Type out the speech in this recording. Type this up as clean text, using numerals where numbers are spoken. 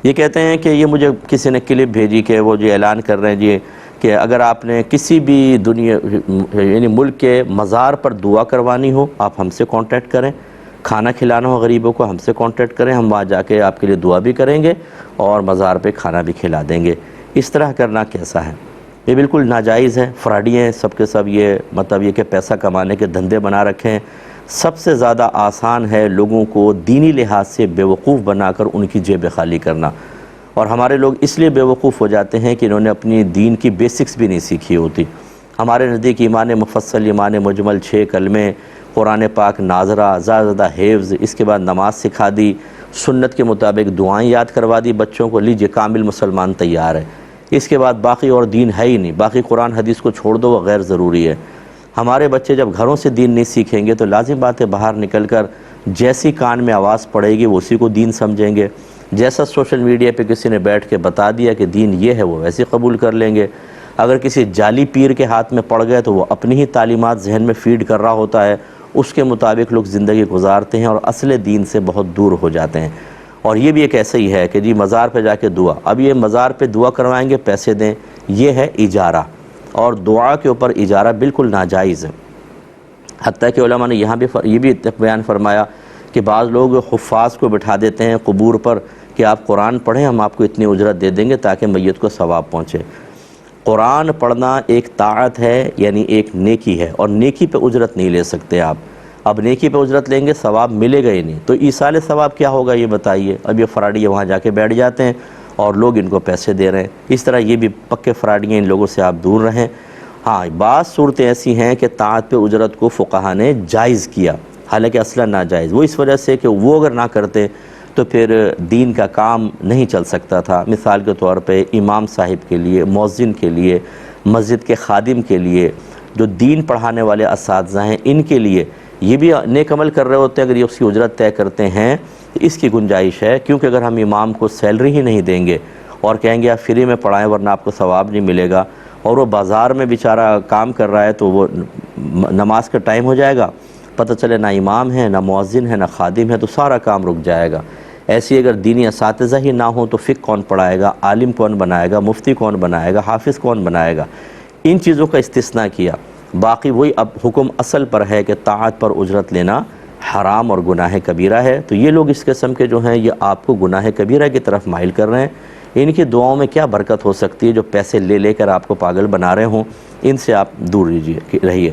یہ کہتے ہیں کہ یہ مجھے کسی نے کلپ بھیجی کہ وہ جو اعلان کر رہے ہیں جی کہ اگر آپ نے کسی بھی دنیا یعنی ملک کے مزار پر دعا کروانی ہو آپ ہم سے کانٹیکٹ کریں، کھانا کھلانا ہو غریبوں کو ہم سے کانٹیکٹ کریں، ہم وہاں جا کے آپ کے لیے دعا بھی کریں گے اور مزار پہ کھانا بھی کھلا دیں گے۔ اس طرح کرنا کیسا ہے؟ یہ بالکل ناجائز ہے، فراڈی ہیں سب کے سب، یہ مطلب یہ کہ پیسہ کمانے کے دھندے بنا رکھے ہیں۔ سب سے زیادہ آسان ہے لوگوں کو دینی لحاظ سے بیوقوف بنا کر ان کی جیبیں خالی کرنا، اور ہمارے لوگ اس لیے بیوقوف ہو جاتے ہیں کہ انہوں نے اپنی دین کی بیسکس بھی نہیں سیکھی ہوتی۔ ہمارے نزدیک ایمان مفصل، ایمان مجمل، 6 کلمے، قرآن پاک ناظرہ، زیادہ حفظ، اس کے بعد نماز سکھا دی، سنت کے مطابق دعائیں یاد کروا دی بچوں کو، لیجئے کامل مسلمان تیار ہے۔ اس کے بعد باقی اور دین ہے ہی نہیں، باقی قرآن حدیث کو چھوڑ دو، وہ غیر ضروری ہے۔ ہمارے بچے جب گھروں سے دین نہیں سیکھیں گے تو لازم بات ہے باہر نکل کر جیسی کان میں آواز پڑے گی وہ اسی کو دین سمجھیں گے، جیسا سوشل میڈیا پہ کسی نے بیٹھ کے بتا دیا کہ دین یہ ہے وہ ویسے قبول کر لیں گے۔ اگر کسی جعلی پیر کے ہاتھ میں پڑ گئے تو وہ اپنی ہی تعلیمات ذہن میں فیڈ کر رہا ہوتا ہے، اس کے مطابق لوگ زندگی گزارتے ہیں اور اصل دین سے بہت دور ہو جاتے ہیں۔ اور یہ بھی ایک ایسا ہی ہے کہ جی مزار پہ جا کے دعا، اب یہ مزار پہ دعا کروائیں گے پیسے دیں، یہ ہے اجارہ، اور دعا کے اوپر اجارہ بالکل ناجائز ہے۔ حتیٰ کہ علماء نے یہاں بھی یہ بھی بیان فرمایا کہ بعض لوگ حفاظ کو بٹھا دیتے ہیں قبور پر کہ آپ قرآن پڑھیں، ہم آپ کو اتنی اجرت دے دیں گے تاکہ میت کو ثواب پہنچے۔ قرآن پڑھنا ایک طاعت ہے، یعنی ایک نیکی ہے، اور نیکی پہ اجرت نہیں لے سکتے آپ۔ اب نیکی پہ اجرت لیں گے ثواب ملے گا ہی نہیں، تو ایصال ثواب کیا ہوگا یہ بتائیے؟ اب یہ فراڈی وہاں جا کے بیٹھ جاتے ہیں اور لوگ ان کو پیسے دے رہے ہیں۔ اس طرح یہ بھی پکے فراڈی ہیں، ان لوگوں سے آپ دور رہیں۔ ہاں بعض صورتیں ایسی ہیں کہ طاعت پہ اجرت کو فقہا نے جائز کیا، حالانکہ اصلا ناجائز، وہ اس وجہ سے کہ وہ اگر نہ کرتے تو پھر دین کا کام نہیں چل سکتا تھا۔ مثال کے طور پہ امام صاحب کے لیے، مؤذن کے لیے، مسجد کے خادم کے لیے، جو دین پڑھانے والے اساتذہ ہیں ان کے لیے یہ بھی نیک عمل کر رہے ہوتے ہیں، اگر یہ اس کی اجرت طے کرتے ہیں تو اس کی گنجائش ہے، کیونکہ اگر ہم امام کو سیلری ہی نہیں دیں گے اور کہیں گے آپ فری میں پڑھائیں ورنہ آپ کو ثواب نہیں ملے گا، اور وہ بازار میں بیچارہ کام کر رہا ہے تو وہ نماز کا ٹائم ہو جائے گا، پتہ چلے نہ امام ہے نہ مؤذن ہے نہ خادم ہے، تو سارا کام رک جائے گا۔ ایسی اگر دینی اساتذہ ہی نہ ہوں تو فقہ کون پڑھائے گا، عالم کون بنائے گا، مفتی کون بنائے گا، حافظ کون بنائے گا؟ ان چیزوں کا استثناء کیا۔ باقی وہی اب حکم اصل پر ہے کہ طاعت پر اجرت لینا حرام اور گناہ کبیرہ ہے، تو یہ لوگ اس قسم کے جو ہیں یہ آپ کو گناہ کبیرہ کی طرف مائل کر رہے ہیں۔ ان کی دعاؤں میں کیا برکت ہو سکتی ہے جو پیسے لے لے کر آپ کو پاگل بنا رہے ہوں؟ ان سے آپ دور رہیے۔